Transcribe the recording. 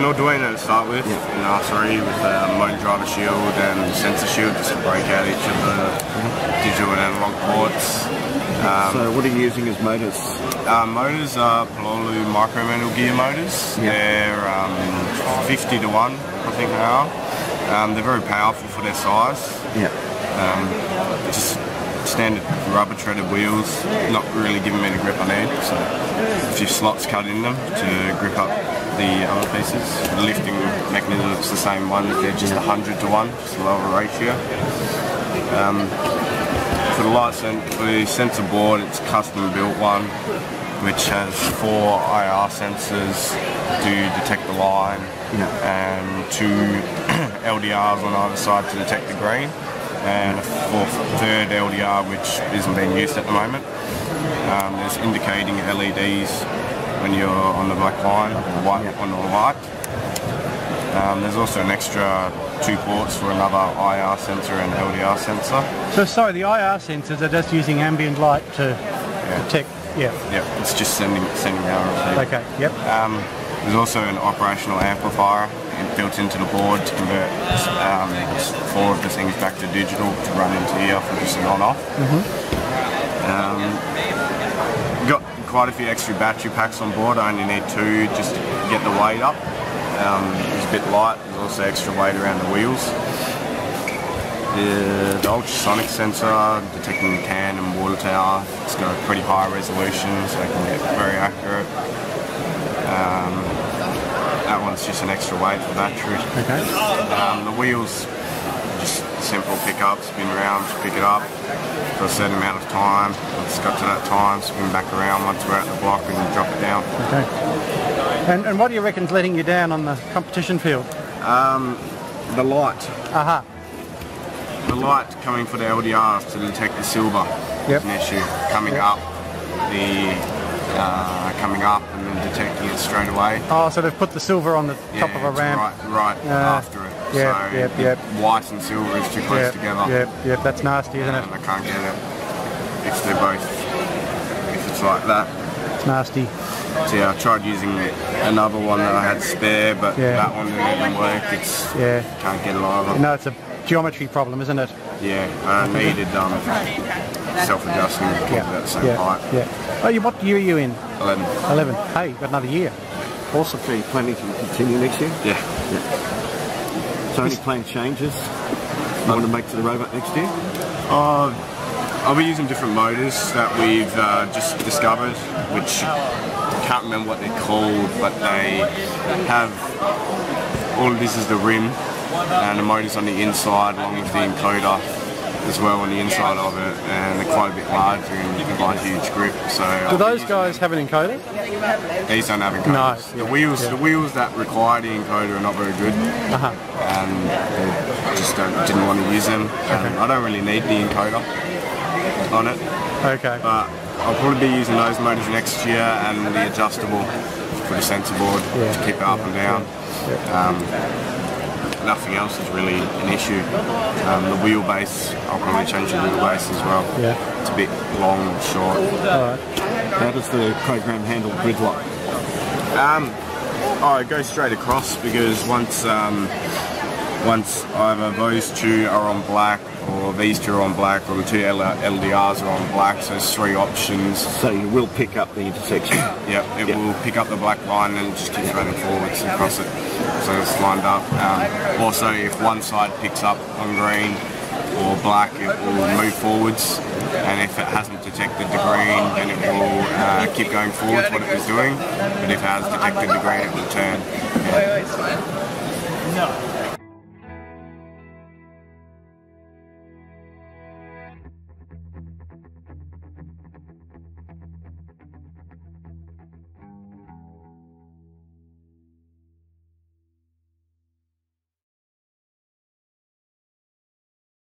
we were doing it to start with in R3 with motor driver shield and sensor shield just to break out each of the digital and analog ports. So what are you using as motors? Motors are Pololu micro manual gear motors. They're 50 to 1, I think they are. They're very powerful for their size. Just standard rubber treaded wheels, not really giving me the grip I need, so a few slots cut in them to grip up the other pieces. The lifting mechanism is the same one, they're just 100 to 1, just a lower ratio. For the sensor board, it's a custom built one which has 4 IR sensors to detect the line and 2 LDRs on either side to detect the green, and a third LDR which isn't being used at the moment. There's indicating LEDs when you're on the black line, or white on the light. There's also an extra 2 ports for another IR sensor and LDR sensor. So sorry, the IR sensors are just using ambient light to detect. It's just sending out. Okay. There's also an operational amplifier built into the board to convert 4 of the things back to digital to run into here for just an on-off. Got quite a few extra battery packs on board. I only need 2 just to get the weight up. It's a bit light. There's also extra weight around the wheels. The ultrasonic sensor detecting the can and water tower. It's got a pretty high resolution, so it can get very accurate. That one's just an extra weight for battery. The wheels, just simple pick up, spin around, pick it up for a certain amount of time. Once it's got to that time, spin back around once we're at the block and drop it down. And what do you reckon's letting you down on the competition field? The light. The light coming for the LDRs to detect the silver is an issue. Coming up and then detecting it straight away. Oh, so they've put the silver on the top of a ramp. Right after it. White and silver is too close together. That's nasty, isn't it? And I can't get it if they're both, if it's like that. It's nasty. So I tried using another one that I had spare, but that one didn't even work. Can't get it either. No, it's a geometry problem, isn't it? I needed self-adjusting to keep it at the same height. Oh, what year are you in? 11. 11. Hey, you've got another year. Also, are you planning to continue next year? So any planned changes you want to make to the robot next year? I'll be using different motors that we've just discovered, which I can't remember what they're called, but they have, all of this is the rim, and the motor's on the inside along with the encoder as well on the inside of it, and they're quite a bit larger and provide a huge grip. So do those guys have an encoder? These don't have encoders. No. The wheels that require the encoder are not very good, and I just didn't want to use them. I don't really need the encoder on it. But I'll probably be using those motors next year, and the adjustable for the sensor board to keep it up and down. Nothing else is really an issue. The wheelbase, I'll probably change the wheelbase as well. It's a bit long and short. How does the program handle grid lock? It goes straight across, because once either those 2 are on black, or these 2 are on black, or the 2 LDRs are on black, so there's 3 options. So you will pick up the intersection? It will pick up the black line and just keeps running forwards across it, so it's lined up. Also, if one side picks up on green or black, it will move forwards, and if it hasn't detected the green, then it will keep going forwards what it was doing, but if it has detected the green, it will turn.